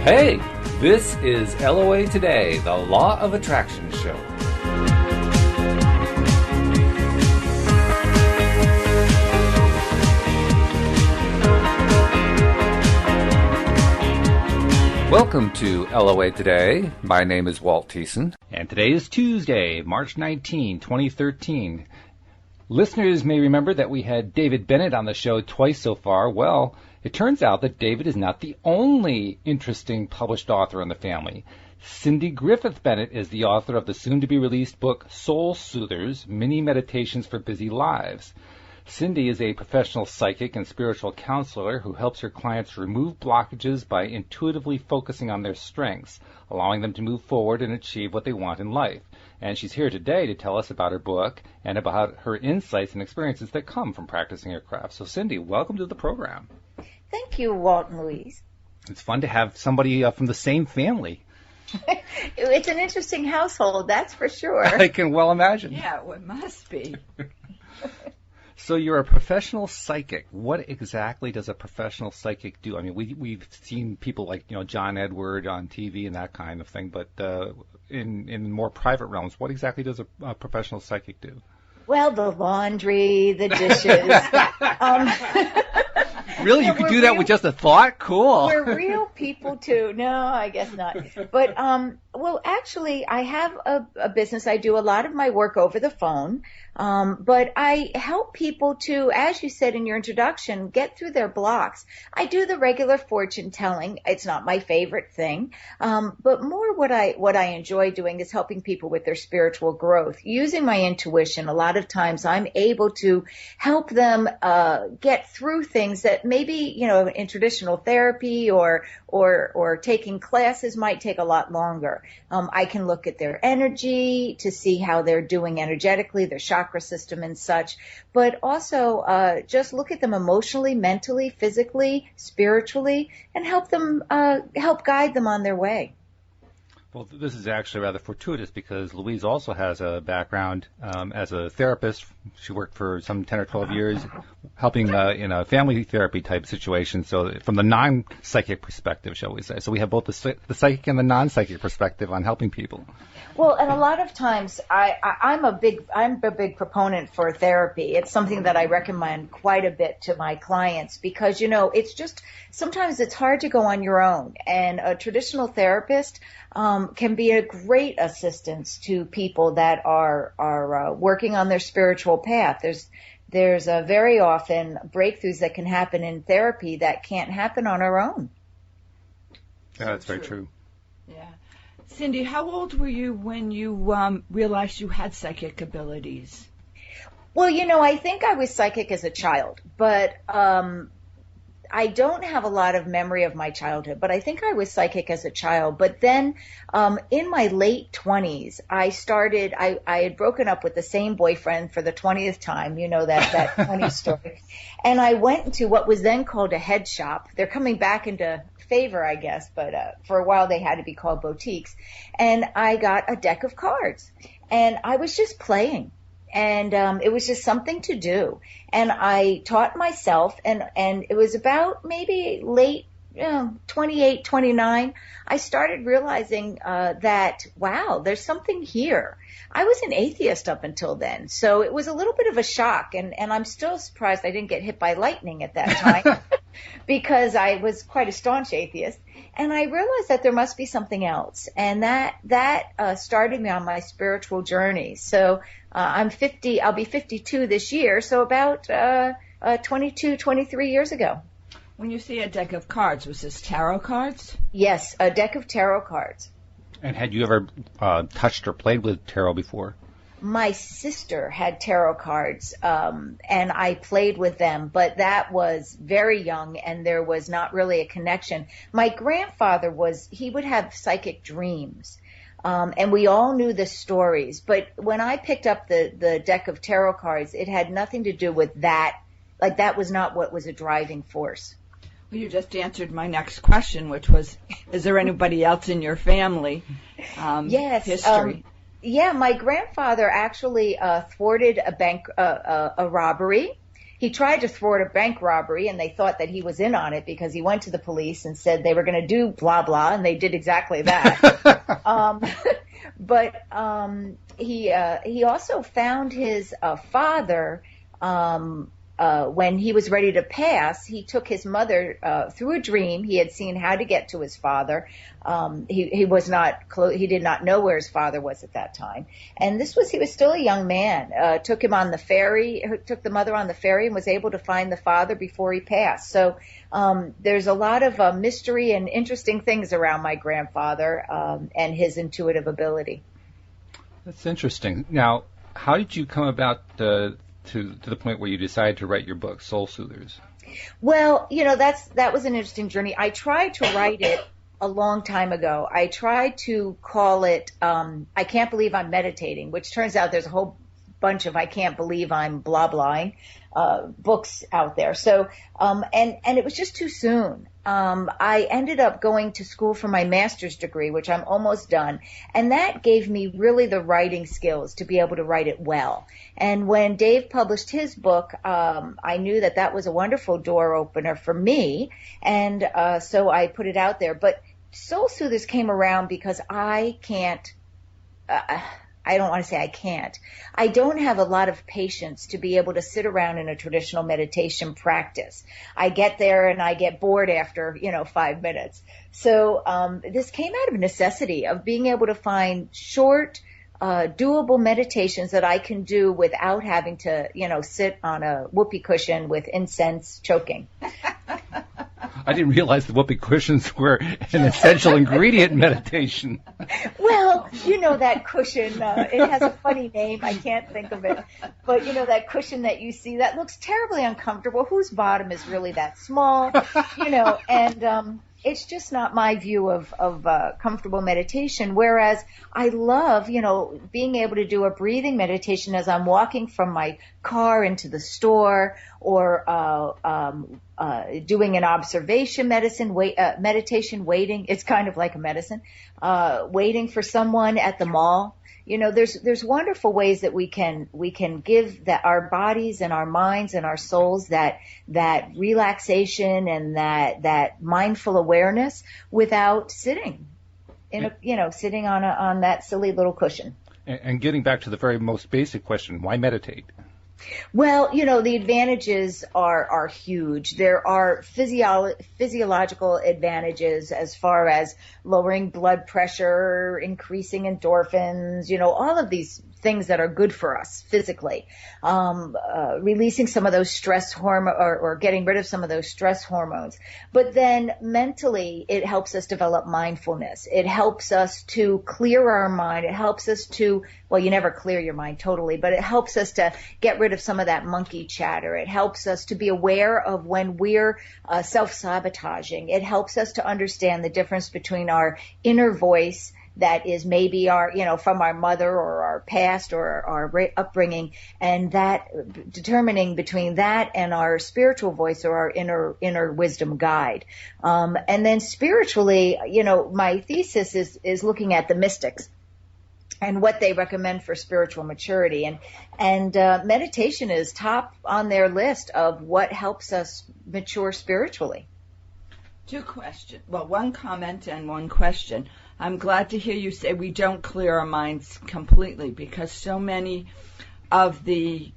Hey, this is LOA Today, the Law of Attraction show. Welcome to LOA Today. My name is Walt Thiessen. And today is Tuesday, March 19, 2013. Listeners may remember that we had David Bennett on the show twice so far. Well, it turns out that David is not the only interesting published author in the family. Cindy Griffith-Bennett is the author of the soon-to-be-released book Soul Soothers, Mini Meditations for Busy Lives. Cindy is a professional psychic and spiritual counselor who helps her clients remove blockages by intuitively focusing on their strengths, allowing them to move forward and achieve what they want in life. And she's here today to tell us about her book and about her insights and experiences that come from practicing her craft. So, Cindy, welcome to the program. Thank you, Walt and Louise. It's fun to have somebody from the same family. It's an interesting household, that's for sure. I can well imagine. Yeah, it must be. So you're a professional psychic. What exactly does a professional psychic do? I mean, we've seen people like, John Edward on TV and that kind of thing, but in more private realms, what exactly does a professional psychic do? Well, the laundry, the dishes. Really? You could do that with just a thought? Cool. We're real people, too. No, I guess not. But, well, actually, I have a business. I do a lot of my work over the phone. But I help people to, as you said in your introduction, get through their blocks. I do the regular fortune telling. It's not my favorite thing. But more what I enjoy doing is helping people with their spiritual growth. Using my intuition, a lot of times I'm able to help them get through things that maybe, in traditional therapy or taking classes might take a lot longer. I can look at their energy to see how they're doing energetically, their chakra system and such, but also just look at them emotionally, mentally, physically, spiritually, and help guide them on their way. Well, this is actually rather fortuitous because Louise also has a background as a therapist. She worked for some 10 or 12 years helping in a family therapy type situation. So from the non-psychic perspective, shall we say. So we have both the psychic and the non-psychic perspective on helping people. Well, and a lot of times I'm a big proponent for therapy. It's something that I recommend quite a bit to my clients because, it's just sometimes it's hard to go on your own. And a traditional therapist can be a great assistance to people that are working on their spiritual path. There's very often breakthroughs that can happen in therapy that can't happen on our own. Yeah, that's very true. Yeah. Cindy, how old were you when you realized you had psychic abilities? Well, I think I was psychic as a child, but I don't have a lot of memory of my childhood, but I think I was psychic as a child. But then in my late 20s, I had broken up with the same boyfriend for the 20th time, that funny story. And I went into what was then called a head shop. They're coming back into favor, I guess, but for a while they had to be called boutiques. And I got a deck of cards. And I was just playing. And it was just something to do. And I taught myself, and it was about maybe late 28, 29, I started realizing that, wow, there's something here. I was an atheist up until then, so it was a little bit of a shock, and I'm still surprised I didn't get hit by lightning at that time because I was quite a staunch atheist. And I realized that there must be something else, and that started me on my spiritual journey. So I'm 50. I'll be 52 this year, so about 22, 23 years ago. When you say a deck of cards, was this tarot cards? Yes, a deck of tarot cards. And had you ever touched or played with tarot before? My sister had tarot cards, and I played with them, but that was very young, and there was not really a connection. My grandfather he would have psychic dreams, and we all knew the stories. But when I picked up the deck of tarot cards, it had nothing to do with that. Like, that was not what was a driving force. Well, you just answered my next question, which was, is there anybody else in your family yes, history? Yeah, my grandfather actually thwarted a robbery, he tried to thwart a bank robbery, and they thought that he was in on it because he went to the police and said they were going to do blah, blah, and they did exactly that. But he also found his father when he was ready to pass. He took his mother through a dream. He had seen how to get to his father. He was not he did not know where his father was at that time. And he was still a young man. Took him on the ferry, took the mother on the ferry, and was able to find the father before he passed. So there's a lot of mystery and interesting things around my grandfather and his intuitive ability. That's interesting. Now, how did you come about to the point where you decided to write your book, Soul Soothers? Well, that was an interesting journey. I tried to write it a long time ago. I tried to call it I Can't Believe I'm Meditating, which turns out there's a whole bunch of I Can't Believe I'm blah blahing books out there. So and it was just too soon. I ended up going to school for my master's degree, which I'm almost done, and that gave me really the writing skills to be able to write it well. And when Dave published his book, I knew that was a wonderful door opener for me, and so I put it out there. But Soul Soothers came around because I don't want to say I can't. I don't have a lot of patience to be able to sit around in a traditional meditation practice. I get there and I get bored after, 5 minutes. So this came out of necessity of being able to find short, doable meditations that I can do without having to, sit on a whoopee cushion with incense choking. I didn't realize the whoopee cushions were an essential ingredient in meditation. Well, that cushion, it has a funny name. I can't think of it. But, that cushion that you see, that looks terribly uncomfortable. Whose bottom is really that small? And it's just not my view of comfortable meditation. Whereas I love, being able to do a breathing meditation as I'm walking from my car into the store, or doing an observation meditation, waiting. It's kind of like a medicine, waiting for someone at the mall. There's wonderful ways that we can give our bodies and our minds and our souls that relaxation and that mindful awareness without sitting sitting on that silly little cushion. And getting back to the very most basic question, why meditate? Well, the advantages are huge. There are physiological advantages as far as lowering blood pressure, increasing endorphins, all of these things that are good for us physically, releasing some of those stress hormones or getting rid of some of those stress hormones. But then mentally, it helps us develop mindfulness. It helps us to clear our mind. It helps us to, well, you never clear your mind totally, but it helps us to get rid of some of that monkey chatter. It helps us to be aware of when we're self-sabotaging. It helps us to understand the difference between our inner voice that is maybe our, from our mother or our past or our upbringing, and that determining between that and our spiritual voice or our inner wisdom guide. And then spiritually, my thesis is looking at the mystics and what they recommend for spiritual maturity. And meditation is top on their list of what helps us mature spiritually. Two questions. Well, one comment and one question. I'm glad to hear you say we don't clear our minds completely, because so many of the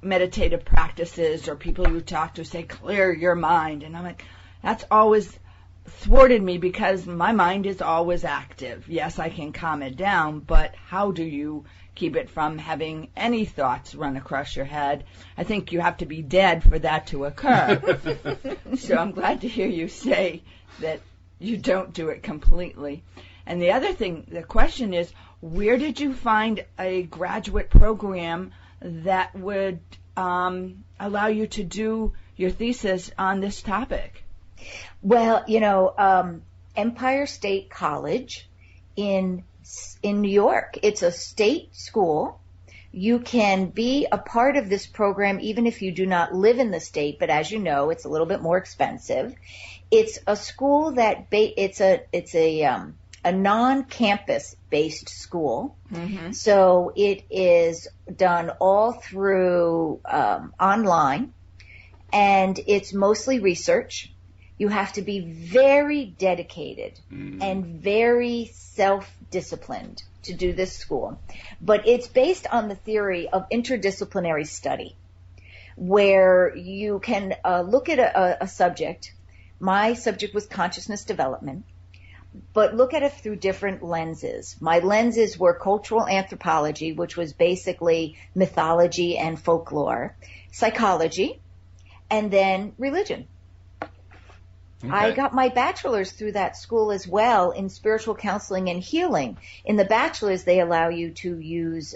meditative practices or people you talk to say, clear your mind. And I'm like, that's always thwarted me because my mind is always active. Yes, I can calm it down, but how do you keep it from having any thoughts run across your head? I think you have to be dead for that to occur. So I'm glad to hear you say that you don't do it completely. And the other thing, the question is, where did you find a graduate program that would allow you to do your thesis on this topic? Well, Empire State College in New York. It's a state school. You can be a part of this program even if you do not live in the state, but as you know, it's a little bit more expensive. It's a school that it's a non-campus based school. Mm-hmm. So it is done all through online. and it's mostly research. You have to be very dedicated and very self-disciplined to do this school. But it's based on the theory of interdisciplinary study, where you can look at a subject. My subject was consciousness development, but look at it through different lenses. My lenses were cultural anthropology, which was basically mythology and folklore, psychology, and then religion. Okay. I got my bachelor's through that school as well in spiritual counseling and healing. In the bachelor's, they allow you to use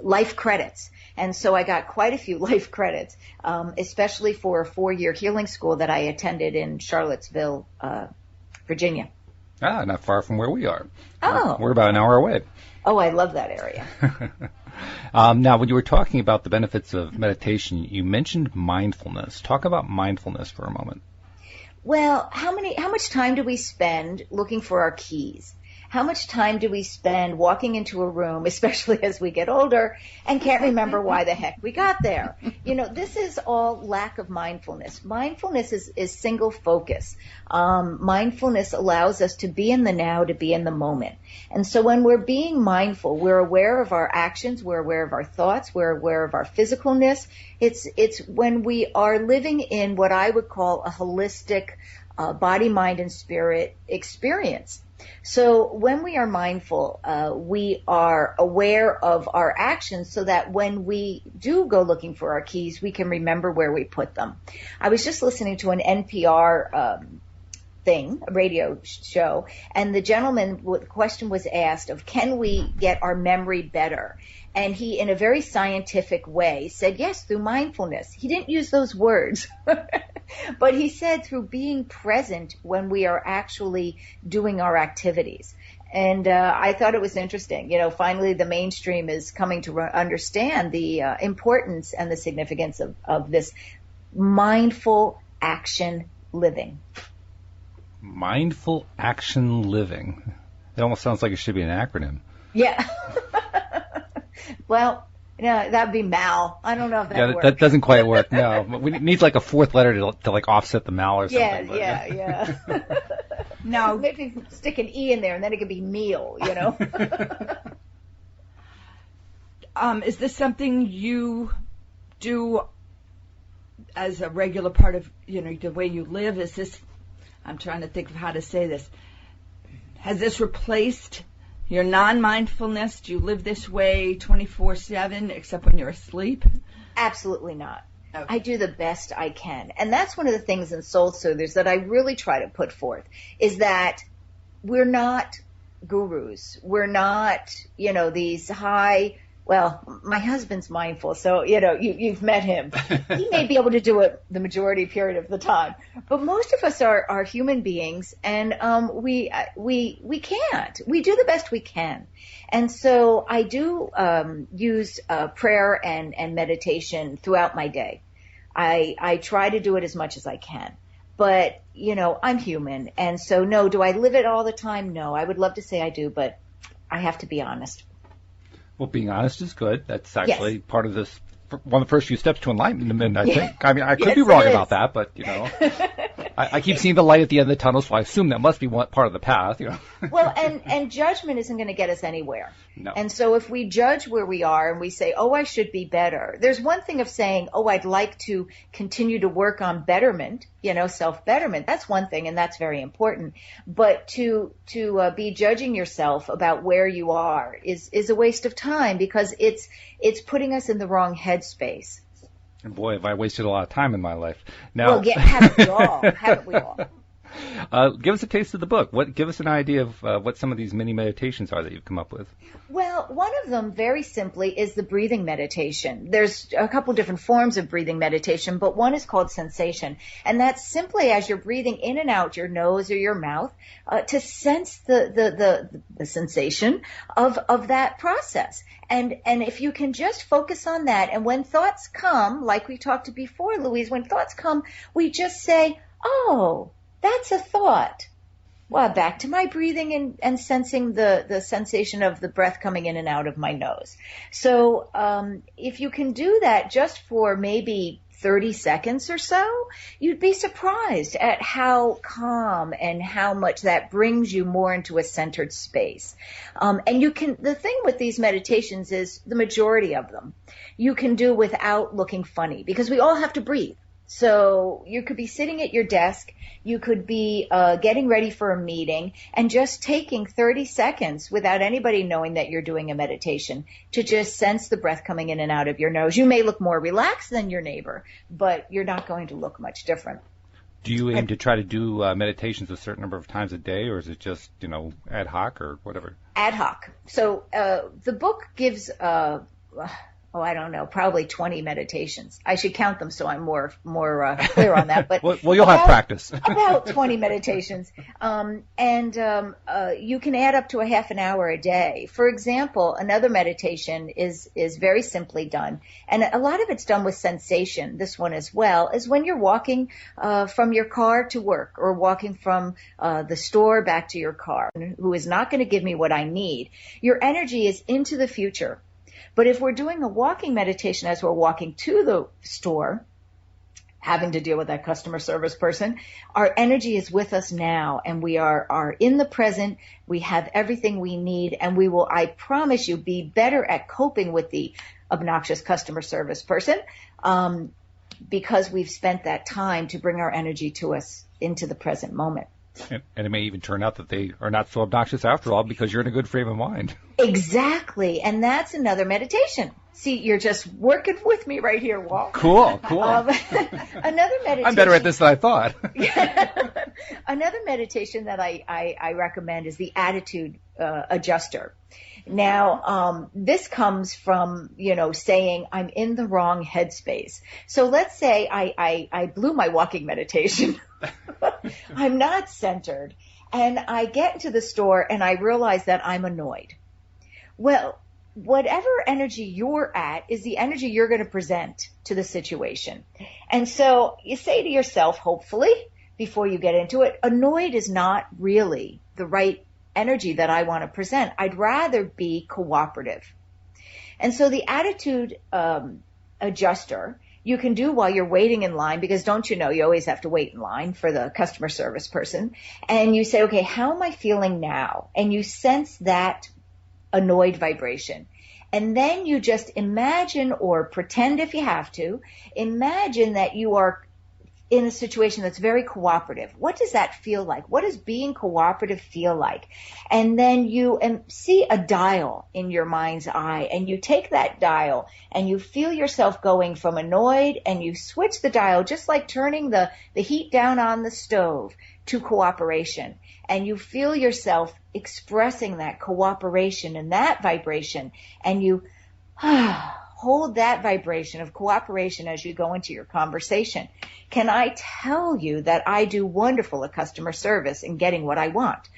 life credits. And so I got quite a few life credits, especially for a 4-year healing school that I attended in Charlottesville, Virginia. Ah, not far from where we are. Oh. We're about an hour away. Oh, I love that area. Now, when you were talking about the benefits of meditation, you mentioned mindfulness. Talk about mindfulness for a moment. Well, how much time do we spend looking for our keys? How much time do we spend walking into a room, especially as we get older, and can't remember why the heck we got there? You know, this is all lack of mindfulness. Mindfulness is single focus. Mindfulness allows us to be in the now, to be in the moment. And so when we're being mindful, we're aware of our actions, we're aware of our thoughts, we're aware of our physicalness. It's when we are living in what I would call a holistic body, mind, and spirit experience. So when we are mindful, we are aware of our actions so that when we do go looking for our keys, we can remember where we put them. I was just listening to an NPR a radio show, and the question was asked of, can we get our memory better? And he, in a very scientific way, said, yes, through mindfulness. He didn't use those words, but he said through being present when we are actually doing our activities. And I thought it was interesting. You know, finally the mainstream is coming to understand the importance and the significance of this mindful action living. Mindful action living. It almost sounds like it should be an acronym. Yeah. Well, yeah, that'd be MAL. I don't know if that works. That doesn't quite work. No, we need like a fourth letter to like offset the MAL or something. Yeah. No, maybe stick an E in there, and then it could be meal. You know. Is this something you do as a regular part of the way you live? Is this? I'm trying to think of how to say this. Has this replaced your non-mindfulness? Do you live this way 24/7 except when you're asleep? Absolutely not. Okay. I do the best I can. And that's one of the things in Soul Soothers that I really try to put forth, is that we're not gurus. We're not, these high, well, my husband's mindful, so, you've met him. He may be able to do it the majority period of the time. But most of us are human beings, and we can't. We do the best we can. And so I do use prayer and meditation throughout my day. I try to do it as much as I can. But, I'm human. And so, no, do I live it all the time? No. I would love to say I do, but I have to be honest. Well, being honest is good. That's actually part of this, one of the first few steps to enlightenment, I think. I mean, I could be wrong about that, but, I keep seeing the light at the end of the tunnel, so I assume that must be one part of the path, Well, and judgment isn't going to get us anywhere. No. And so if we judge where we are and we say, oh, I should be better, there's one thing of saying, oh, I'd like to continue to work on betterment, self-betterment. That's one thing, and that's very important. But to be judging yourself about where you are is a waste of time, because it's putting us in the wrong headspace. And boy, have I wasted a lot of time in my life. Now, well, haven't we all? Haven't we all? Give us a taste of the book. Give us an idea of what some of these mini meditations are that you've come up with. Well, one of them, very simply, is the breathing meditation. There's a couple different forms of breathing meditation, but one is called sensation. And that's simply as you're breathing in and out your nose or your mouth to sense the sensation of that process. And if you can just focus on that, and when thoughts come, like we talked before, Louise, when thoughts come, we just say, oh, that's a thought. Well, back to my breathing and sensing the sensation of the breath coming in and out of my nose. So if you can do that just for maybe 30 seconds or so, you'd be surprised at how calm and how much that brings you more into a centered space. And the thing with these meditations is the majority of them you can do without looking funny, because we all have to breathe. So you could be sitting at your desk, you could be getting ready for a meeting, and just taking 30 seconds without anybody knowing that you're doing a meditation to just sense the breath coming in and out of your nose. You may look more relaxed than your neighbor, but you're not going to look much different. Do you aim to try to do meditations a certain number of times a day, or is it just, ad hoc or whatever? Ad hoc. So the book gives I don't know, probably 20 meditations. I should count them so I'm more clear on that. But well, you'll have practice. About 20 meditations. You can add up to a half an hour a day. For example, another meditation is very simply done. And a lot of it's done with sensation, this one as well, is when you're walking from your car to work, or walking from the store back to your car, who is not going to give me what I need. Your energy is into the future. But if we're doing a walking meditation as we're walking to the store, having to deal with that customer service person, our energy is with us now, and we are in the present. We have everything we need, and we will, I promise you, be better at coping with the obnoxious customer service person because we've spent that time to bring our energy to us into the present moment. And it may even turn out that they are not so obnoxious after all, because you're in a good frame of mind. Exactly. And that's another meditation. See, you're just working with me right here, Walt. Cool. Another meditation. I'm better at this than I thought. Another meditation that I recommend is the attitude adjuster. Now, this comes from, saying I'm in the wrong headspace. So let's say I blew my walking meditation. I'm not centered. And I get into the store and I realize that I'm annoyed. Well, whatever energy you're at is the energy you're going to present to the situation. And so you say to yourself, hopefully, before you get into it, annoyed is not really the right energy that I want to present. I'd rather be cooperative. And so the attitude adjuster you can do while you're waiting in line, because don't you know, you always have to wait in line for the customer service person. And you say, okay, how am I feeling now? And you sense that annoyed vibration. And then you just imagine, or pretend if you have to, imagine that you are in a situation that's very cooperative. What does that feel like? What does being cooperative feel like? And then you see a dial in your mind's eye, and you take that dial and you feel yourself going from annoyed, and you switch the dial, just like turning the heat down on the stove, to cooperation. And you feel yourself expressing that cooperation and that vibration, and you hold that vibration of cooperation as you go into your conversation. Can I tell you that I do wonderful at customer service in getting what I want?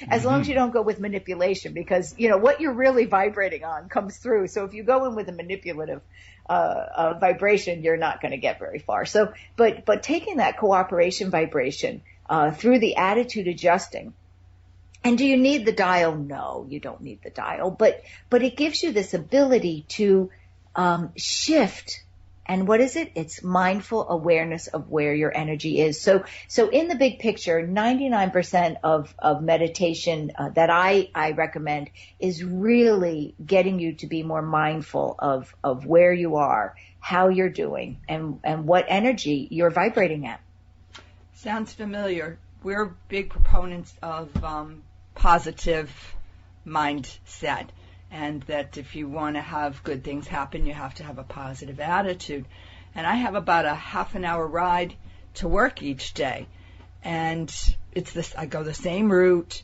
As long as you don't go with manipulation, because, what you're really vibrating on comes through. So if you go in with a manipulative vibration, you're not going to get very far. So, but taking that cooperation vibration through the attitude adjusting. And do you need the dial? No, you don't need the dial, but it gives you this ability to shift. And what is it? It's mindful awareness of where your energy is. So in the big picture, 99% of meditation that I recommend is really getting you to be more mindful of where you are, how you're doing, and what energy you're vibrating at. Sounds familiar. We're big proponents of positive mindset, and that if you want to have good things happen, you have to have a positive attitude. And I have about a half an hour ride to work each day, and I go the same route,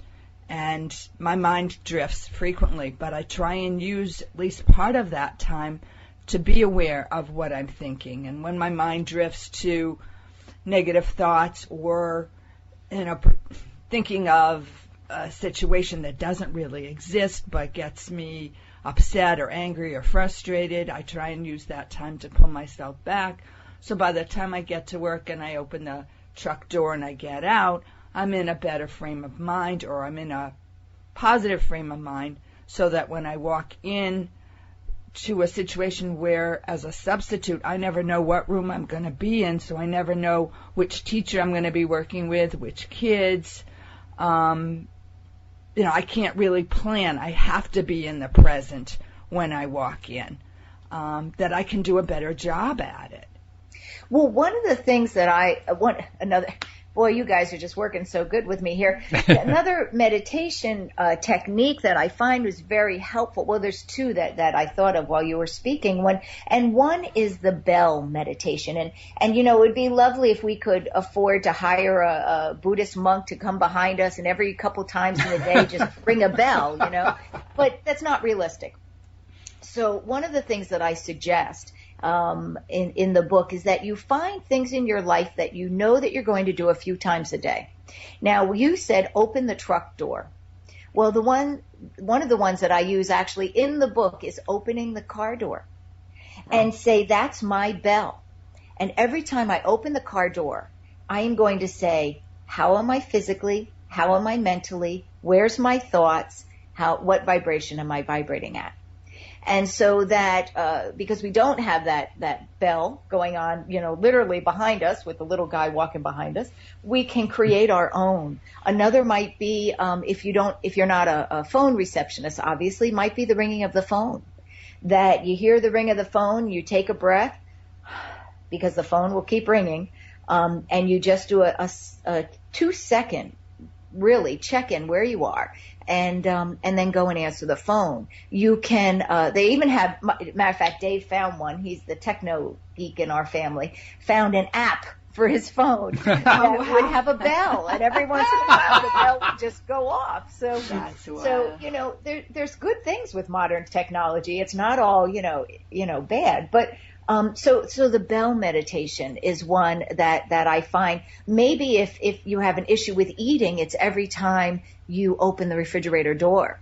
and my mind drifts frequently, but I try and use at least part of that time to be aware of what I'm thinking. And when my mind drifts to negative thoughts, or thinking of a situation that doesn't really exist but gets me upset or angry or frustrated, I try and use that time to pull myself back. So by the time I get to work and I open the truck door and I get out, I'm in a better frame of mind, or I'm in a positive frame of mind, so that when I walk in to a situation where, as a substitute, I never know what room I'm going to be in, so I never know which teacher I'm going to be working with, which kids. I can't really plan. I have to be in the present when I walk in, that I can do a better job at it. Well, one of the things that boy, you guys are just working so good with me here. Another meditation technique that I find is very helpful. Well, there's two that I thought of while you were speaking. One is the bell meditation. And it would be lovely if we could afford to hire a Buddhist monk to come behind us and every couple times in the day just ring a bell, But that's not realistic. So one of the things that I suggest in the book is that you find things in your life that you know that you're going to do a few times a day. Now, you said open the truck door. Well, one of the ones that I use actually in the book is opening the car door and say, that's my bell. And every time I open the car door, I am going to say, how am I physically? How am I mentally? Where's my thoughts? What vibration am I vibrating at? And so that, because we don't have that bell going on, literally behind us with the little guy walking behind us, we can create our own. Another might be, if you're not a phone receptionist, obviously, might be the ringing of the phone. That you hear the ring of the phone, you take a breath, because the phone will keep ringing, and you just do a 2-second, really check in where you are. And then go and answer the phone. You can, they even have, matter of fact, Dave found one. He's the techno geek in our family, found an app for his phone that would have a bell. And every once in a while, the bell would just go off. So there's good things with modern technology. It's not all, bad. But so the bell meditation is one that I find maybe if you have an issue with eating, it's every time you open the refrigerator door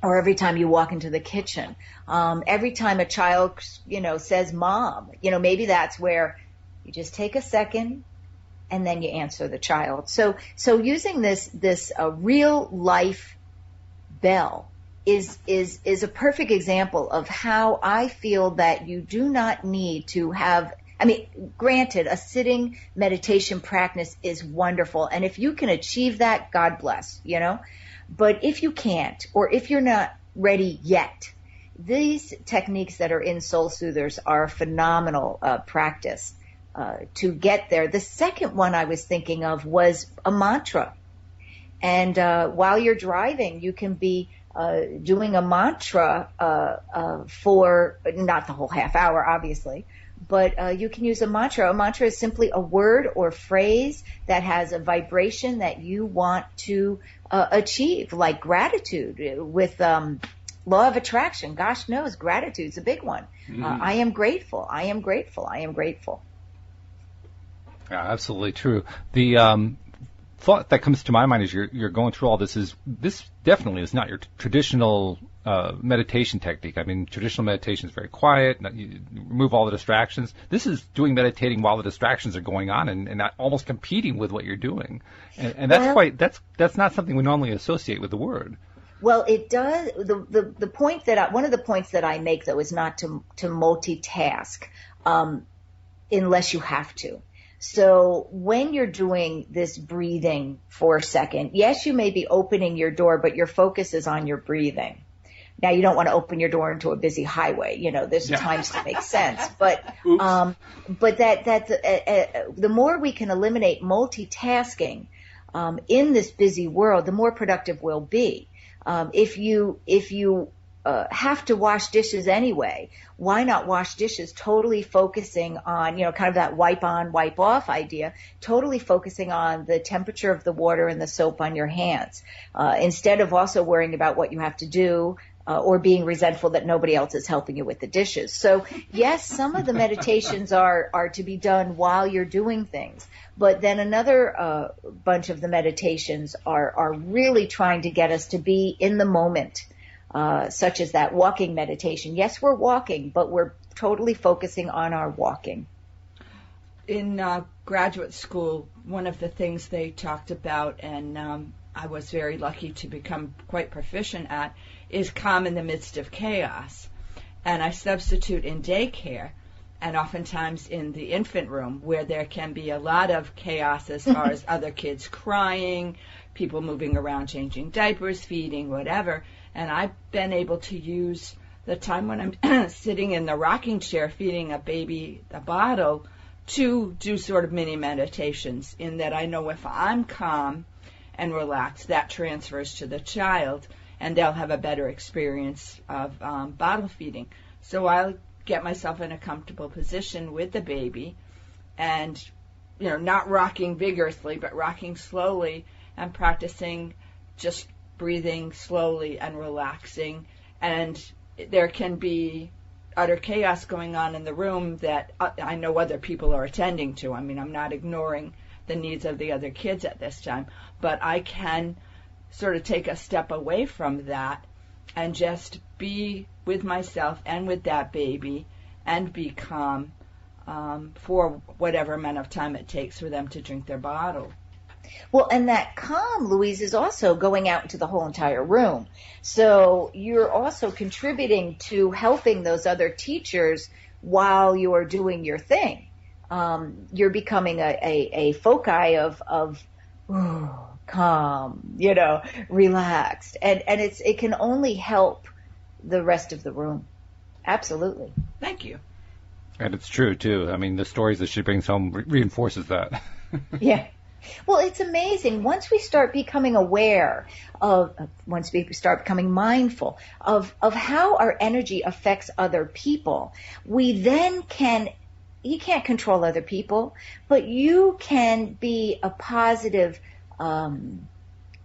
or every time you walk into the kitchen. Every time a child, says mom, maybe that's where you just take a second and then you answer the child. So using this real life bell is a perfect example of how I feel that you do not need to have, granted, a sitting meditation practice is wonderful. And if you can achieve that, God bless, But if you can't, or if you're not ready yet, these techniques that are in Soul Soothers are a phenomenal practice to get there. The second one I was thinking of was a mantra. And while you're driving, you can be doing a mantra for not the whole half hour, obviously, but you can use a mantra. A mantra is simply a word or phrase that has a vibration that you want to achieve, like gratitude with law of attraction. Gosh knows, gratitude's a big one. I am grateful. I am grateful. I am grateful. Yeah, absolutely true. The thought that comes to my mind as you're going through all this is this definitely is not your traditional meditation technique. Traditional meditation is very quiet. You remove all the distractions. This is meditating while the distractions are going on and not almost competing with what you're doing. And that's that's not something we normally associate with the word. Well, it does. The point one of the points that I make though is not to multitask, unless you have to. So when you're doing this breathing for a second, yes, you may be opening your door, but your focus is on your breathing. Now, you don't want to open your door into a busy highway. There's times to make sense. But the more we can eliminate multitasking in this busy world, the more productive we'll be. If you have to wash dishes anyway, why not wash dishes totally focusing on, kind of that wipe on, wipe off idea, totally focusing on the temperature of the water and the soap on your hands, instead of also worrying about what you have to do, or being resentful that nobody else is helping you with the dishes. So yes, some of the meditations are to be done while you're doing things, but then another bunch of the meditations are really trying to get us to be in the moment. Such as that walking meditation. Yes, we're walking, but we're totally focusing on our walking. In graduate school, one of the things they talked about, and I was very lucky to become quite proficient at, is calm in the midst of chaos. And I substitute in daycare and oftentimes in the infant room where there can be a lot of chaos as far as other kids crying, people moving around, changing diapers, feeding, whatever. And I've been able to use the time when I'm sitting in the rocking chair feeding a baby a bottle to do sort of mini meditations, in that I know if I'm calm and relaxed, that transfers to the child, and they'll have a better experience of bottle feeding. So I'll get myself in a comfortable position with the baby and, not rocking vigorously, but rocking slowly and practicing just breathing slowly and relaxing. And there can be utter chaos going on in the room that I know other people are attending to. I mean, I'm not ignoring the needs of the other kids at this time, but I can sort of take a step away from that and just be with myself and with that baby and be calm for whatever amount of time it takes for them to drink their bottle. Well, and that calm, Louise, is also going out into the whole entire room. So you're also contributing to helping those other teachers while you're doing your thing. You're becoming a foci of calm, relaxed. And it can only help the rest of the room. Absolutely. Thank you. And it's true, too. I mean, the stories that she brings home reinforces that. Yeah. Well, it's amazing. Once we start becoming aware once we start becoming mindful of how our energy affects other people, we then you can't control other people, but you can be a positive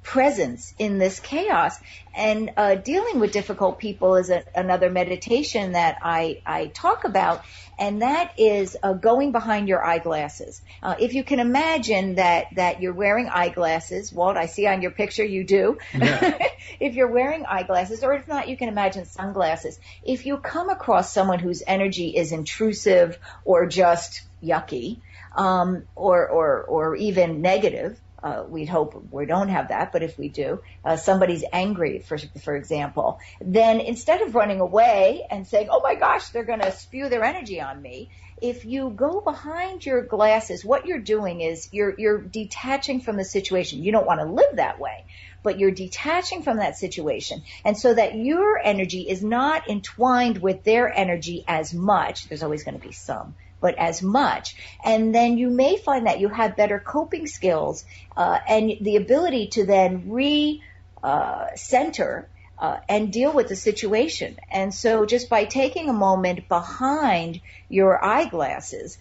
presence in this chaos. And dealing with difficult people is another meditation that I talk about, and that is going behind your eyeglasses. If you can imagine that you're wearing eyeglasses, Walt, I see on your picture you do. Yeah. If you're wearing eyeglasses, or if not, you can imagine sunglasses. If you come across someone whose energy is intrusive or just yucky, or even negative, we'd hope we don't have that, but if we do, somebody's angry, for example, then instead of running away and saying, oh my gosh, they're going to spew their energy on me, if you go behind your glasses, what you're doing is you're detaching from the situation. You don't want to live that way, but you're detaching from that situation. And so that your energy is not entwined with their energy as much. There's always going to be some, but as much. And then you may find that you have better coping skills and the ability to then center and deal with the situation. And so just by taking a moment behind your eyeglasses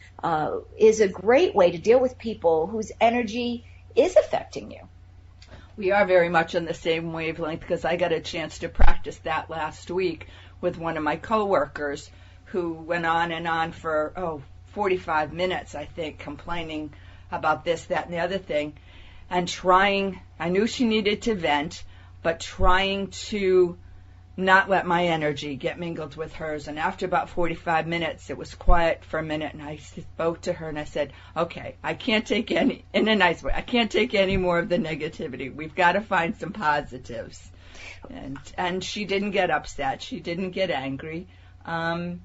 is a great way to deal with people whose energy is affecting you. We are very much on the same wavelength, because I got a chance to practice that last week with one of my coworkers who went on and on for 45 minutes, I think, complaining about this, that, and the other thing, and trying. I knew she needed to vent, but trying to not let my energy get mingled with hers. And after about 45 minutes, it was quiet for a minute, and I spoke to her and I said, okay, I can't take any, in a nice way, I can't take any more of the negativity. We've got to find some positives. And she didn't get upset. She didn't get angry. And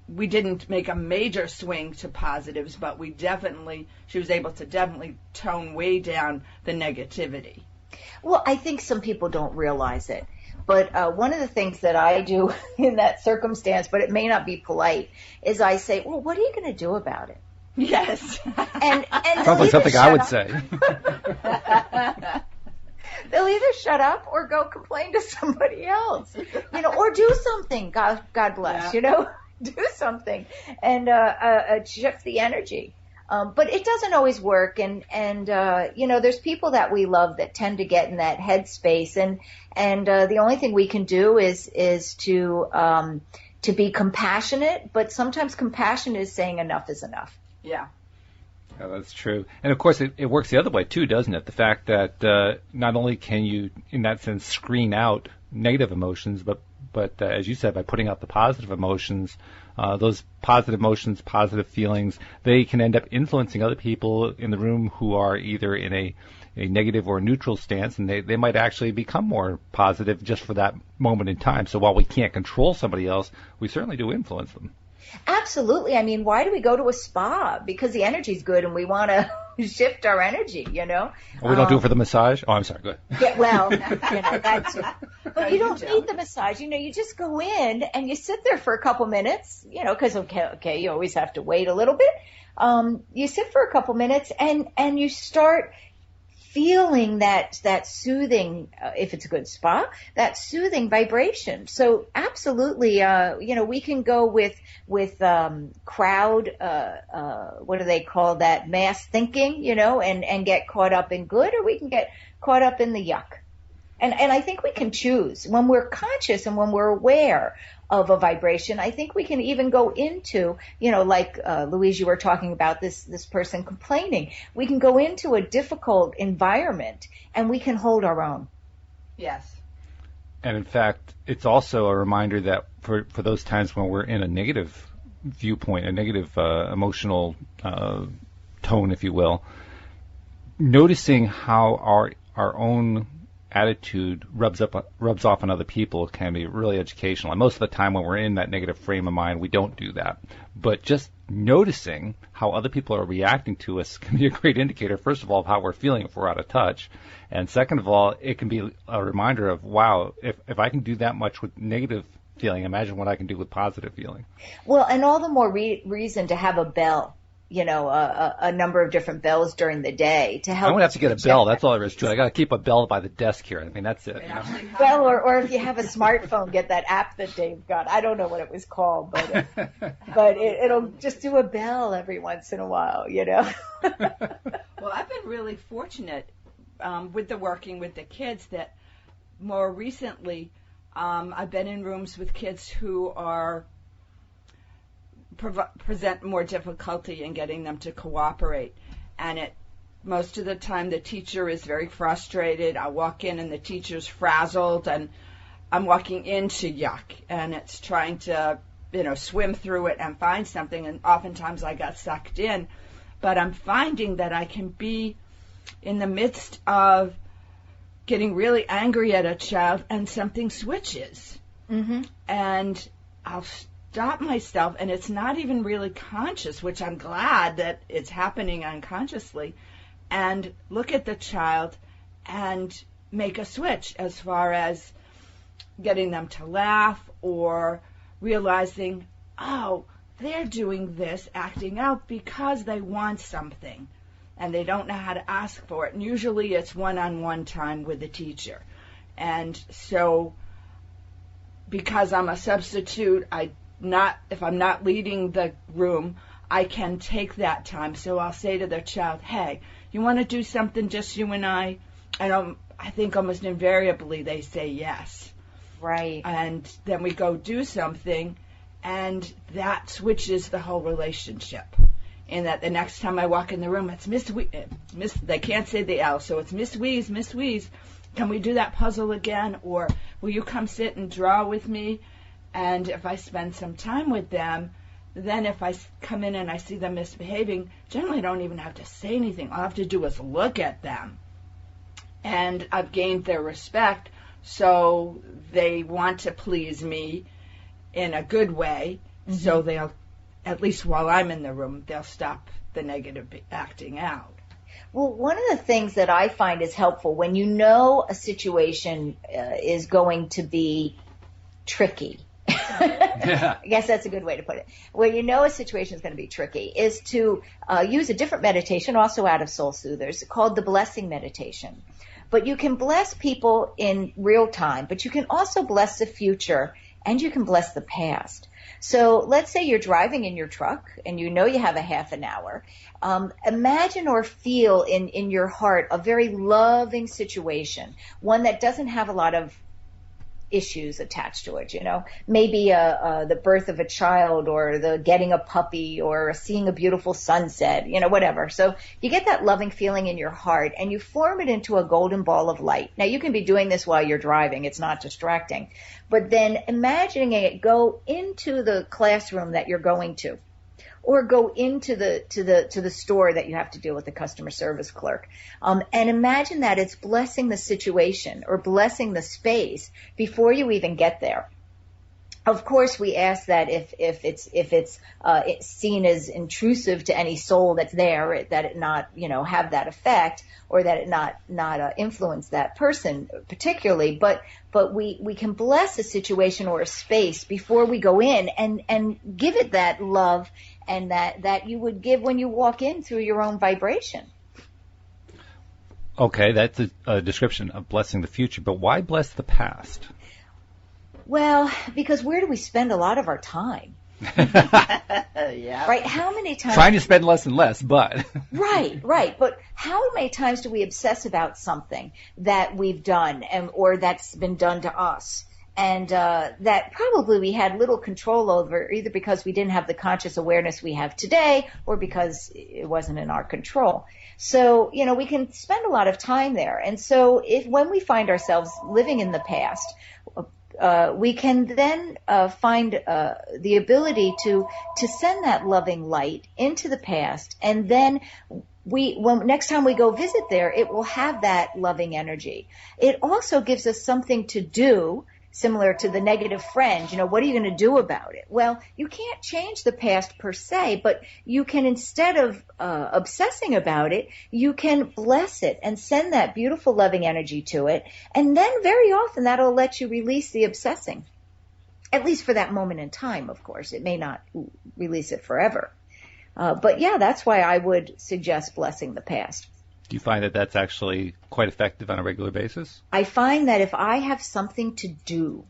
we didn't make a major swing to positives, but she was able to definitely tone way down the negativity. Well, I think some people don't realize it. But one of the things that I do in that circumstance, but it may not be polite, is I say, well, what are you going to do about it? Yes. And sounds like something I would say. They'll either shut up or go complain to somebody else, or do something. God bless, do something and shift the energy. But it doesn't always work, and there's people that we love that tend to get in that headspace, and the only thing we can do is to be compassionate. But sometimes compassion is saying enough is enough. Yeah. Yeah, that's true. And, of course, it works the other way, too, doesn't it? The fact that not only can you, in that sense, screen out negative emotions, but as you said, by putting out the positive emotions, those positive emotions, positive feelings, they can end up influencing other people in the room who are either in a negative or a neutral stance, and they might actually become more positive just for that moment in time. So while we can't control somebody else, we certainly do influence them. Absolutely. I mean, why do we go to a spa? Because the energy's good and we want to shift our energy, you know? Well, we don't do it for the massage? Oh, I'm sorry. Go ahead. Yeah, well, that's it. But you don't need the massage. You just go in and you sit there for a couple minutes, because, okay, you always have to wait a little bit. You sit for a couple minutes and you start feeling that soothing, if it's a good spa, that soothing vibration. So absolutely, we can go with crowd, what do they call that, mass thinking, and get caught up in good, or we can get caught up in the yuck. And I think we can choose when we're conscious and when we're aware of a vibration. I think we can even go into, like Louise, you were talking about this person complaining. We can go into a difficult environment and we can hold our own. Yes. And in fact, it's also a reminder that for those times when we're in a negative viewpoint, a negative emotional tone, if you will, noticing how our own attitude rubs off on other people can be really educational. And most of the time when we're in that negative frame of mind, we don't do that. But just noticing how other people are reacting to us can be a great indicator, first of all, of how we're feeling if we're out of touch. And second of all, it can be a reminder of, wow, if I can do that much with negative feeling, imagine what I can do with positive feeling. Well, and all the more reason to have a bell. A number of different bells during the day to help. I'm going to have to get a bell. That's all there is to it. I got to keep a bell by the desk here. I mean, that's it. Well, or if you have a smartphone, get that app that Dave got. I don't know what it was called, but it'll just do a bell every once in a while, Well, I've been really fortunate with working with the kids that more recently I've been in rooms with kids who are present more difficulty in getting them to cooperate. And most of the time the teacher is very frustrated. I walk in and the teacher's frazzled and I'm walking into yuck. And it's trying to, swim through it and find something. And oftentimes I got sucked in. But I'm finding that I can be in the midst of getting really angry at a child and something switches. Mm-hmm. And I'll stop myself, and it's not even really conscious, which I'm glad that it's happening unconsciously, and look at the child and make a switch as far as getting them to laugh or realizing, oh, they're doing this, acting out because they want something and they don't know how to ask for it. And usually it's one-on-one time with the teacher. And so because I'm a substitute, if I'm not leading the room, I can take that time. So I'll say to the child, hey, you want to do something just you and I? And I think almost invariably they say yes. Right. And then we go do something, and that switches the whole relationship. In that the next time I walk in the room, it's Miss, they can't say the L, so it's Miss Wheeze, can we do that puzzle again? Or will you come sit and draw with me? And if I spend some time with them, then if I come in and I see them misbehaving, generally I don't even have to say anything. All I have to do is look at them. And I've gained their respect, so they want to please me in a good way. Mm-hmm. So they'll, at least while I'm in the room, they'll stop the negative acting out. Well, one of the things that I find is helpful when you know a situation is going to be tricky. Yeah. I guess that's a good way to put it. When you know a situation is going to be tricky is to use a different meditation, also out of Soul Soothers, called the blessing meditation. But you can bless people in real time, but you can also bless the future and you can bless the past. So let's say you're driving in your truck and you know you have a half an hour. Imagine or feel in your heart a very loving situation, one that doesn't have a lot of issues attached to it, maybe the birth of a child or the getting a puppy or seeing a beautiful sunset, whatever. So you get that loving feeling in your heart and you form it into a golden ball of light. Now you can be doing this while you're driving. It's not distracting. But then imagining it go into the classroom that you're going to. or go into the store that you have to deal with the customer service clerk. And imagine that it's blessing the situation or blessing the space before you even get there. Of course, we ask that if it's seen as intrusive to any soul that's there, that it not have that effect, or that it not influence that person particularly. But we can bless a situation or a space before we go in and give it that love and that you would give when you walk in through your own vibration. Okay, that's a description of blessing the future, but why bless the past? Well, because where do we spend a lot of our time? Yeah. Right? How many times? Trying to spend less and less, but. Right. But how many times do we obsess about something that we've done or that's been done to us? And that probably we had little control over, either because we didn't have the conscious awareness we have today or because it wasn't in our control. So, we can spend a lot of time there. And so when we find ourselves living in the past, we can then find the ability to send that loving light into the past, and then next time we go visit there, it will have that loving energy. It also gives us something to do, similar to the negative friend. What are you going to do about it? Well, you can't change the past per se, but you can, instead of obsessing about it, you can bless it and send that beautiful loving energy to it. And then very often that'll let you release the obsessing, at least for that moment in time, of course. It may not release it forever. But yeah, that's why I would suggest blessing the past. Do you find that that's actually quite effective on a regular basis? I find that if I have something to do,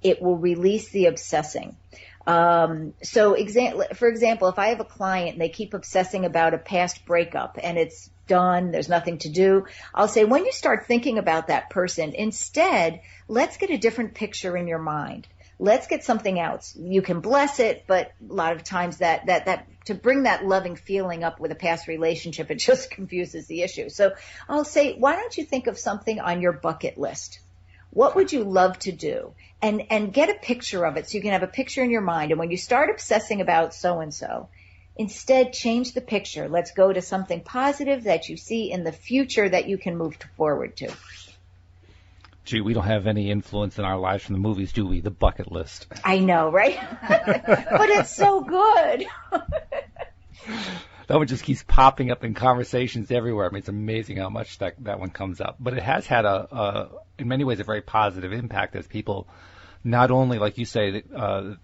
it will release the obsessing. For example, if I have a client and they keep obsessing about a past breakup and it's done, there's nothing to do, I'll say, when you start thinking about that person, instead, let's get a different picture in your mind. Let's get something else. You can bless it, but a lot of times that to bring that loving feeling up with a past relationship, it just confuses the issue. So I'll say, why don't you think of something on your bucket list? What would you love to do? And get a picture of it so you can have a picture in your mind. And when you start obsessing about so-and-so, instead change the picture. Let's go to something positive that you see in the future that you can move forward to. Gee, we don't have any influence in our lives from the movies, do we? The bucket list. I know, right? But it's so good. That one just keeps popping up in conversations everywhere. I mean, it's amazing how much that one comes up. But it has had in many ways, a very positive impact as people, not only, like you say,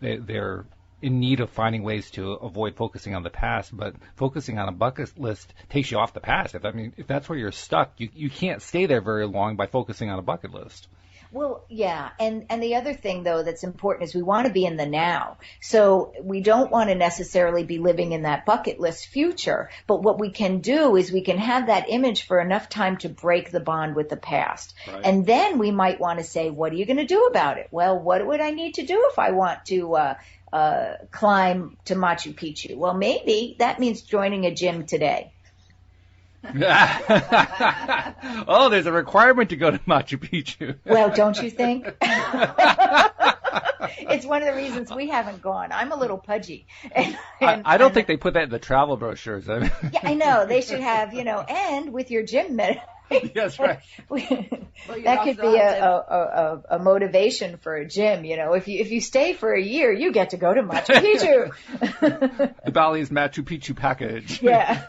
they're in need of finding ways to avoid focusing on the past, but focusing on a bucket list takes you off the past. If that's where you're stuck, you can't stay there very long by focusing on a bucket list. Well, yeah, and the other thing, though, that's important is we want to be in the now. So we don't want to necessarily be living in that bucket list future, but what we can do is we can have that image for enough time to break the bond with the past. Right. And then we might want to say, what are you going to do about it? Well, what would I need to do if I want to climb to Machu Picchu? Well, maybe that means joining a gym today. Oh, there's a requirement to go to Machu Picchu. Well, don't you think? It's one of the reasons we haven't gone. I'm a little pudgy. I don't think they put that in the travel brochures. Yeah, I know. They should have, and with your gym meditation. That's right. That could be a motivation for a gym. If you stay for a year, you get to go to Machu Picchu. The Bali's Machu Picchu package. Yeah.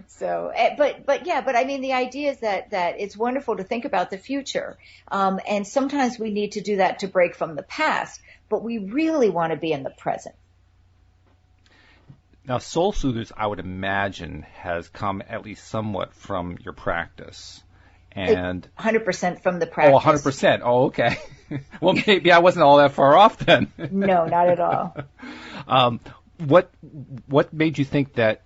So, but I mean, the idea is that it's wonderful to think about the future. And sometimes we need to do that to break from the past, but we really want to be in the present. Now, Soul Soothers, I would imagine, has come at least somewhat from your practice. And 100% from the practice. Oh, 100%. Oh, okay. Well, maybe I wasn't all that far off then. No, not at all. What made you think that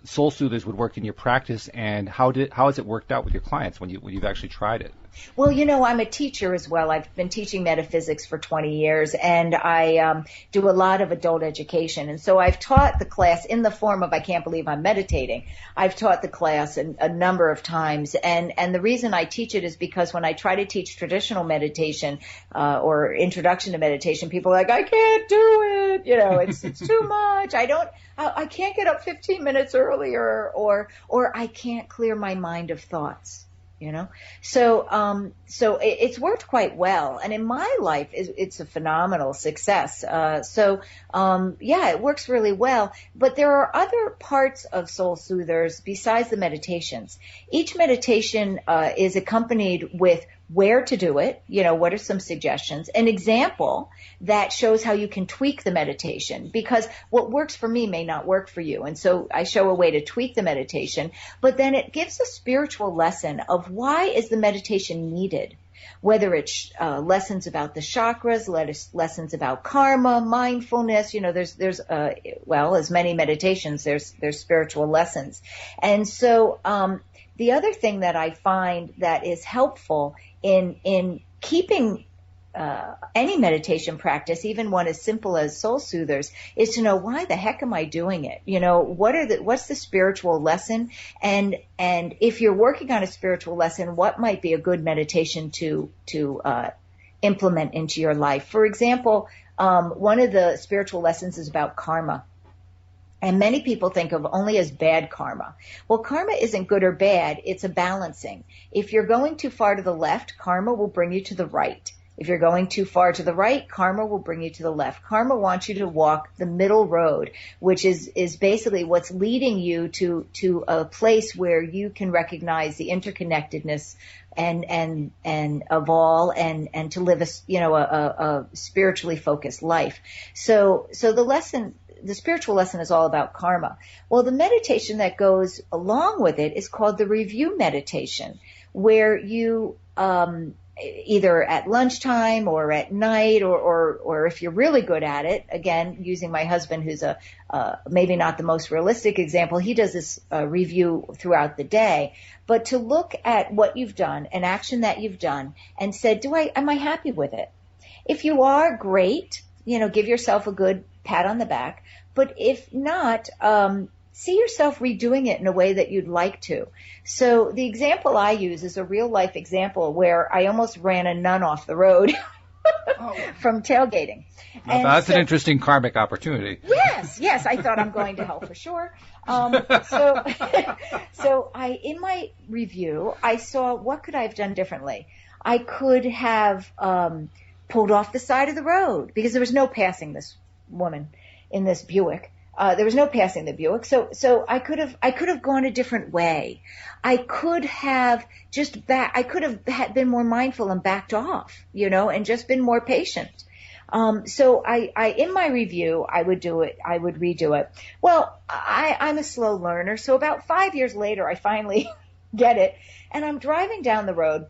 Soul Soothers would work in your practice, and how has it worked out with your clients when you've actually tried it? Well, I'm a teacher as well. I've been teaching metaphysics for 20 years, and I do a lot of adult education. And so I've taught the class in the form of I Can't Believe I'm Meditating. I've taught the class a number of times, and the reason I teach it is because when I try to teach traditional meditation or introduction to meditation, people are like, I can't do it. You know, it's too much. I can't get up 15 minutes earlier, or I can't clear my mind of thoughts. You know, so it's worked quite well, and in my life, it's a phenomenal success. Yeah, it works really well. But there are other parts of Soul Soothers besides the meditations. Each meditation is accompanied with where to do it, you know, what are some suggestions, an example that shows how you can tweak the meditation, because what works for me may not work for you. And so I show a way to tweak the meditation, but then it gives a spiritual lesson of why is the meditation needed, whether it's lessons about the chakras, lessons about karma, mindfulness, you know, there's as many meditations, there's spiritual lessons. And so the other thing that I find that is helpful in keeping any meditation practice, even one as simple as Soul Soothers, is to know, why the heck am I doing it? You know, what's the spiritual lesson? And if you're working on a spiritual lesson, what might be a good meditation to implement into your life? For example, one of the spiritual lessons is about karma. And many people think of only as bad karma. Well, karma isn't good or bad. It's a balancing. If you're going too far to the left, karma will bring you to the right. If you're going too far to the right, karma will bring you to the left. Karma wants you to walk the middle road, which is basically what's leading you to a place where you can recognize the interconnectedness and of all, and to live a spiritually focused life. So the spiritual lesson is all about karma. Well, the meditation that goes along with it is called the review meditation, where you either at lunchtime or at night, or if you're really good at it, again, using my husband, who's maybe not the most realistic example, he does this review throughout the day, but to look at what you've done, an action that you've done, and said, am I happy with it? If you are, great, you know, give yourself a good pat on the back. But if not, see yourself redoing it in a way that you'd like to. So the example I use is a real life example where I almost ran a nun off the road from tailgating. Now, that's an interesting karmic opportunity. Yes, I thought I'm going to hell for sure. So in my review, I saw, what could I have done differently? I could have pulled off the side of the road, because there was no passing this woman in this Buick. There was no passing the Buick. So I could have gone a different way. I could have been more mindful and backed off, you know, and just been more patient. So I in my review, I would redo it. Well, I'm a slow learner. So about 5 years later, I finally get it. And I'm driving down the road,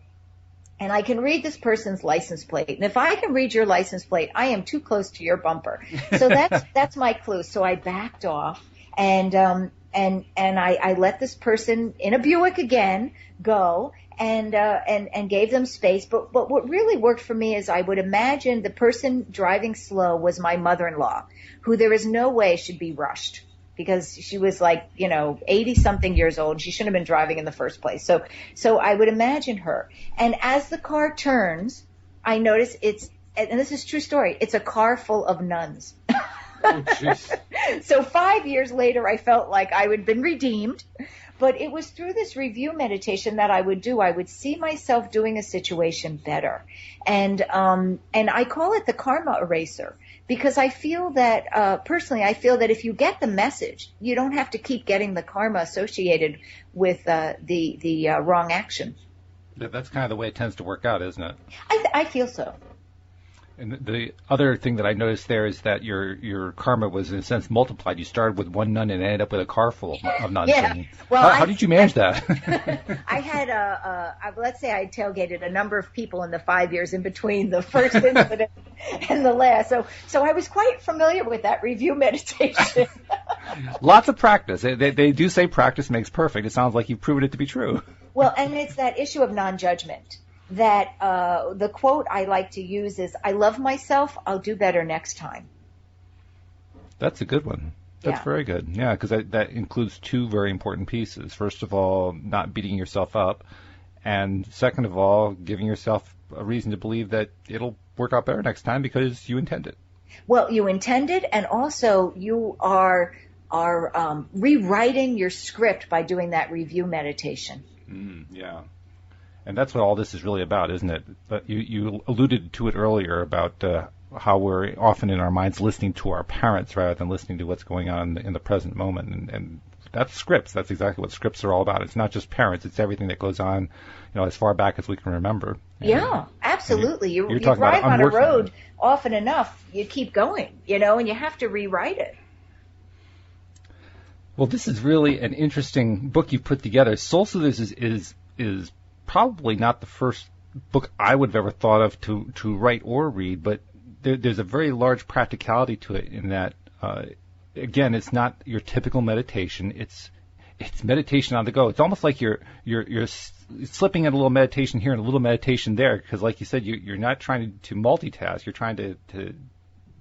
and I can read this person's license plate. And if I can read your license plate, I am too close to your bumper. So that's my clue. So I backed off, and I let this person in a Buick again go, and gave them space. But what really worked for me is I would imagine the person driving slow was my mother-in-law, who there is no way should be rushed, because she was 80 something years old. She shouldn't have been driving in the first place. So I would imagine her. And as the car turns, I notice and this is a true story, it's a car full of nuns. Oh, jeez. So 5 years later, I felt like I had been redeemed. But it was through this review meditation that I would see myself doing a situation better. And I call it the karma eraser, because I feel that, personally, if you get the message, you don't have to keep getting the karma associated with the wrong action. That's kind of the way it tends to work out, isn't it? I feel so. And the other thing that I noticed there is that your karma was, in a sense, multiplied. You started with one nun and ended up with a car full of nuns. Yeah. Well, how did you manage that? I had let's say I tailgated a number of people in the 5 years in between the first incident and the last. So I was quite familiar with that review meditation. Lots of practice. They do say practice makes perfect. It sounds like you've proven it to be true. Well, and it's that issue of non-judgment. That the quote I like to use is, I love myself, I'll do better next time. That's a good one. That's very good. Yeah, because that includes two very important pieces. First of all, not beating yourself up. And second of all, giving yourself a reason to believe that it'll work out better next time because you intend it. Well, you intended, and also you are rewriting your script by doing that review meditation. Yeah. And that's what all this is really about, isn't it? But you alluded to it earlier about how we're often in our minds listening to our parents rather than listening to what's going on in the present moment. And that's scripts. That's exactly what scripts are all about. It's not just parents. It's everything that goes on, as far back as we can remember. Yeah, absolutely. You talking drive about on a road often enough, you keep going, and you have to rewrite it. Well, this is really an interesting book you've put together. Soul Soothers is probably not the first book I would have ever thought of to write or read, but there's a very large practicality to it in that, again, it's not your typical meditation. It's meditation on the go. It's almost like you're slipping in a little meditation here and a little meditation there, because, like you said, you're not trying to multitask. You're trying to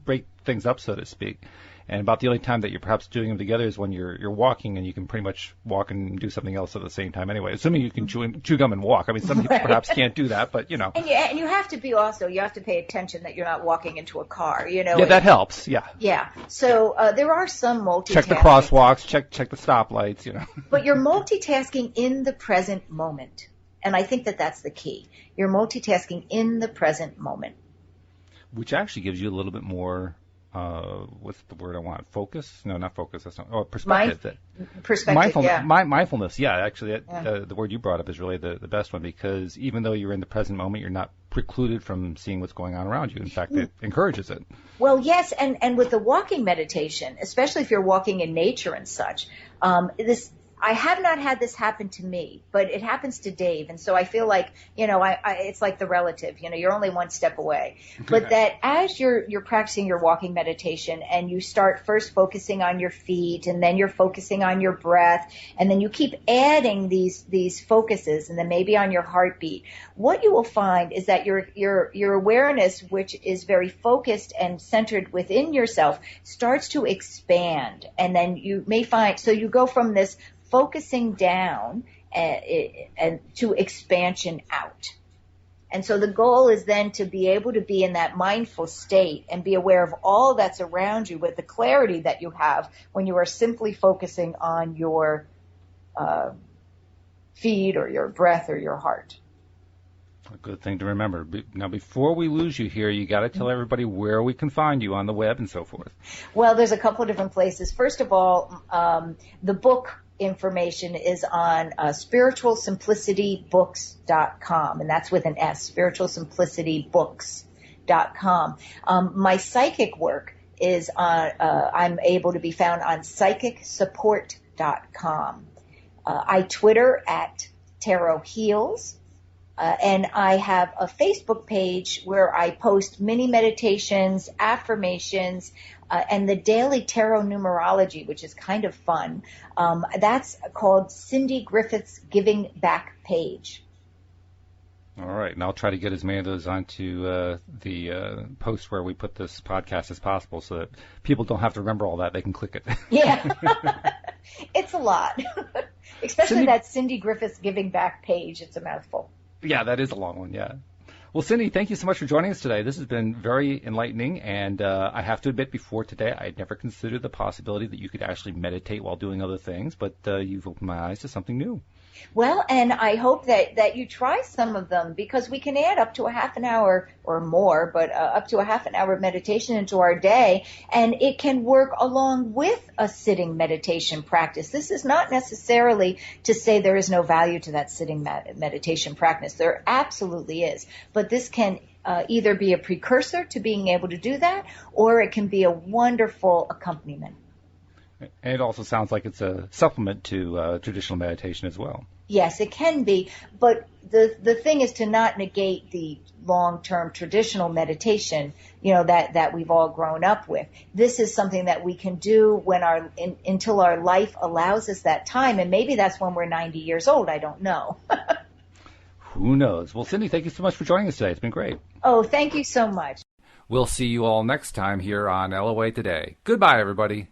break things up, so to speak. And about the only time that you're perhaps doing them together is when you're walking, and you can pretty much walk and do something else at the same time anyway. Assuming you can chew gum and walk. I mean, some people perhaps can't do that, but And you have to you have to pay attention that you're not walking into a car. Yeah, that helps. Yeah. Yeah. So there are some multitasking. Check the crosswalks. Check the stoplights. But you're multitasking in the present moment, and I think that that's the key. You're multitasking in the present moment, which actually gives you a little bit more. What's the word I want? Focus? No, not focus. That's not. Oh, perspective. Perspective. Yeah. Mindfulness. Yeah, actually, the word you brought up is really the best one, because even though you're in the present moment, you're not precluded from seeing what's going on around you. In fact, it encourages it. Well, yes, and with the walking meditation, especially if you're walking in nature and such, I have not had this happen to me, but it happens to Dave. And so I feel like, it's like the relative, you're only one step away. But that as you're practicing your walking meditation, and you start first focusing on your feet, and then you're focusing on your breath, and then you keep adding these focuses, and then maybe on your heartbeat, what you will find is that your awareness, which is very focused and centered within yourself, starts to expand. And then you may find, so you go from this focusing down and to expansion out. And so the goal is then to be able to be in that mindful state and be aware of all that's around you with the clarity that you have when you are simply focusing on your feet or your breath or your heart. A good thing to remember. Now, before we lose you here, you got to tell everybody where we can find you on the web and so forth. Well, there's a couple of different places. First of all, the book information is on spiritualsimplicityBooks.com, and that's with an S, spiritualsimplicityBooks.com. My psychic work is on, I'm able to be found on psychicsupport.com. I Twitter at Tarot Heals. And I have a Facebook page where I post mini meditations, affirmations, and the daily tarot numerology, which is kind of fun. That's called Cindy Griffith's Giving Back page. All right, and I'll try to get as many of those onto the post where we put this podcast as possible, so that people don't have to remember all that. They can click it. Yeah, it's a lot, especially that Cindy Griffith's Giving Back page. It's a mouthful. Yeah, that is a long one, yeah. Well, Cindy, thank you so much for joining us today. This has been very enlightening, and I have to admit, before today, I had never considered the possibility that you could actually meditate while doing other things, but you've opened my eyes to something new. Well, and I hope that you try some of them, because we can add up to a half an hour or more, but up to a half an hour of meditation into our day, and it can work along with a sitting meditation practice. This is not necessarily to say there is no value to that sitting meditation practice. There absolutely is, but this can either be a precursor to being able to do that, or it can be a wonderful accompaniment. And it also sounds like it's a supplement to traditional meditation as well. Yes, it can be, but the thing is to not negate the long-term traditional meditation, that we've all grown up with. This is something that we can do until our life allows us that time, and maybe that's when we're 90 years old. I don't know. Who knows? Well, Cindy, thank you so much for joining us today. It's been great. Oh, thank you so much. We'll see you all next time here on LOA Today. Goodbye, everybody.